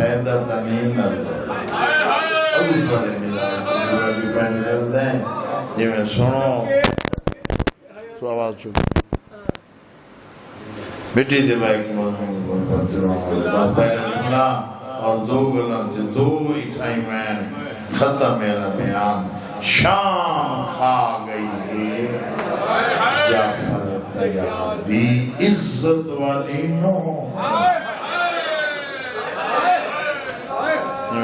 پیدا تنین نظر ابھی پڑھے ملا جو ڈیپینڈ کر دیں یہ میں سنو تو آواز چکا بیٹی دے بھائی کی مضمون کو پتروں بات پہلے جملہ اور دو گلن سے دو اتھائی میں ختم میرا بیان شام کھا گئی ہے جعفر تیار دی عزت والی نو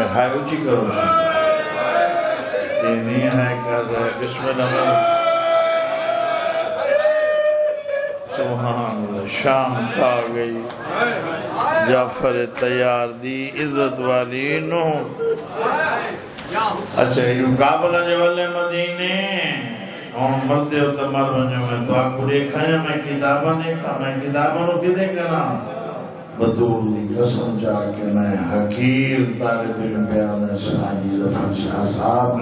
ہائے اچھی کرو یہ نہیں ہے کر رہے بسم اللہ سبحان اللہ شام کھا گئی جعفر تیار دی عزت والی نو اچھا یوں قابلہ جوالے مدینے اور مرتے ہو تمہار بنجو میں تو آپ کو دیکھا ہے میں کتابہ دیکھا میں کتابہ نو بھی دیکھنا بدور دی قسم جا کے میں حقیر طالب علم بیان شاہی ظفر شاہ صاحب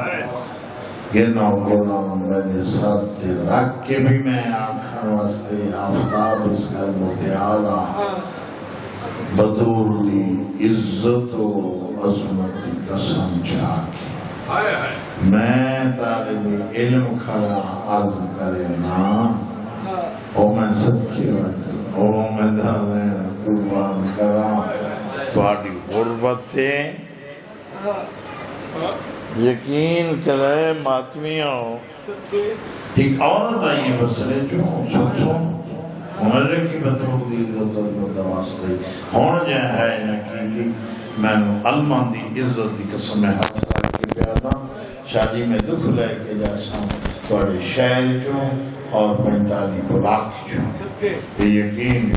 گرنا قرآن میں نے سر تے رکھ کے بھی میں آنکھن واسطے آفتاب اس کا متعالی بدور دی عزت و عظمت دی قسم جا کے میں طالب علم کھڑا عرض کرے نا او میں صدقے وجہ او میں دھانے قربان کرام تھوڑی غربت تھے یقین کرے ماتمیوں ایک عورت آئی ہے بسرے جو سن ہمارے کی بدرو دی واسطے ہون جائے ہے نکی تھی میں نے علمان دی عزت دی قسم ہاتھ رکھ کے پیادا شادی میں دکھ لے کے جیسا تھوڑے شہر جو اور 45 بلاک جو یہ یقین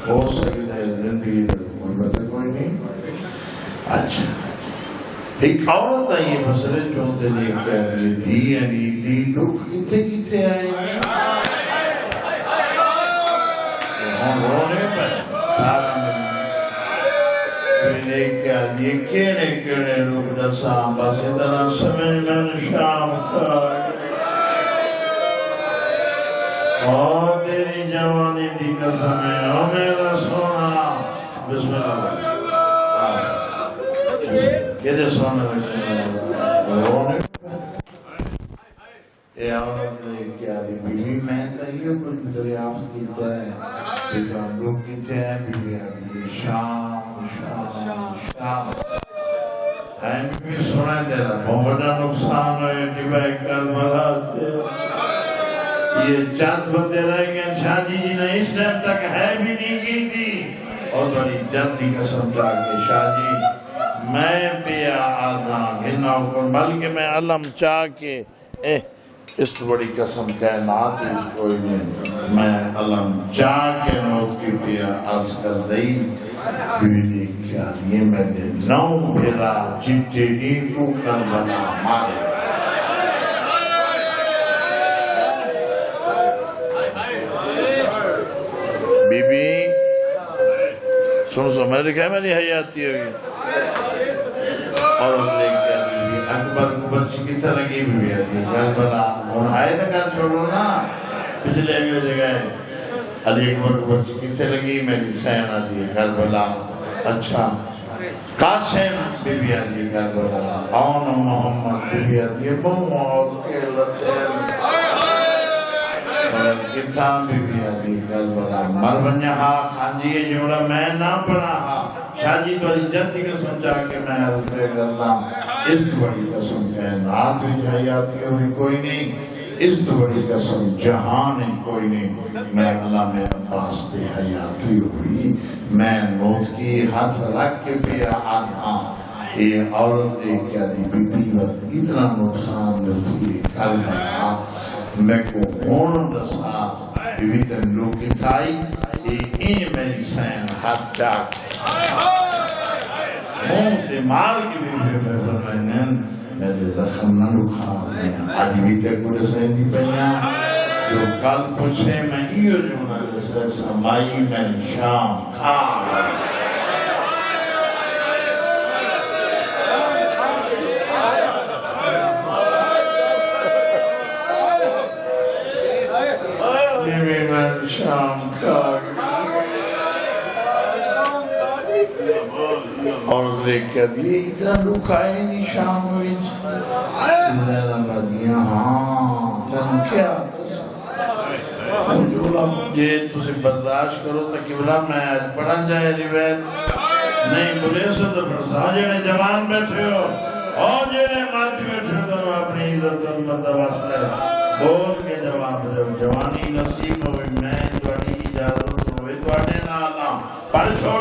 ہو سکتا ہے زندگی غربت کوئی نہیں اچھا ایک عورت آئی بسرے چونتے لیے کہہ رہی تھی یعنی دی لوگ کتے آئے ہم رونے پہ سارا میں نے کہا دیئے کیڑے لوگ دسام بس اتنا سمجھ میں نے شام کر اور تیری جوانی دی قسم ہے او میرا سونا بسم اللہ کہتے سونے لگتے ہیں رونے اے عورت نے کیا دی بیوی میں تاہیو کچھ دریافت کیتا ہے بیتان لوگ کیتے ہیں بیوی آدھی شام ہے بھی سنے تیرا بہت بڑا نقصان ہوئے ڈیبائی کربلا سے یہ چاند بندے رہ گئے شاہ جی نے اس ٹائم تک ہے بھی نہیں کی تھی اور بڑی جلدی قسم چاہ کے شاہ جی میں پیا آدھا گھنہ کن بلکہ میں علم چاہ کے اس بڑی قسم کائنات کوئی نہیں میں علم چاہ کے نوت کی پیا عرض کر دئی بیوی دیکھ کیا دیئے میں نے نو بھیرا چٹے دی کو کربلا مارے بی بی سن میرے کہا میری حیاتی ہوگی اور لے کے آدھی اکبر بچی کیسا لگی بھی آتی ہے کربلا ان آئے تھا کر چھوڑو نا پچھلے اگلے جگہ ہے علی اکبر بچی کیسے لگی میری سین آتی ہے کربلا اچھا قاسم بی بی آتی ہے کربلا آن محمد بی بی آتی ہے بموت کے لطیل کتاب بی بی آتی ہے کربلا مربنیہ خانجی جملہ میں نہ پڑھا شاہ جی تو جدی قسم جا کے میں عرض کرتا ہوں اس بڑی قسم کائنات بھی حیاتی ہوئی کوئی نہیں اس بڑی قسم جہان کوئی نہیں میں اللہ میں عباس تے حیاتی ہوئی میں نوت کی ہاتھ رکھ کے پیا آدھا یہ عورت نے کیا دی بی بی وقت اتنا نقصان لطفی کربلا میں کو ہون رسا بی بی تن لوگ کی تھائی این میری سین ہاتھ چاک مون تے مار کی بھی میں فرمائنین میرے زخم نہ رکھا آج بھی تے کڑے سین دی پہنیا جو کل پوچھے میں ایو جو نہ جیسے سمائی میں شام کھا شام کھا اور دیکھ کے دیئے اتنا لکھائے نہیں شام ہوئی زینب آدیاں ہاں تن کیا جولا یہ تُسے برداشت کرو تا قبلہ میں آج پڑھن جائے روایت نہیں بلے سو تو پرسا جینے جوان بیٹھے ہو اور جینے مات بیٹھے ہو تو اپنی عزت عظمت واسطے بول کے جواب دے جوانی نصیب ہوئی میں تھوڑی اجازت ہوئی تو اڈے نہ آنا پڑھ چھوڑ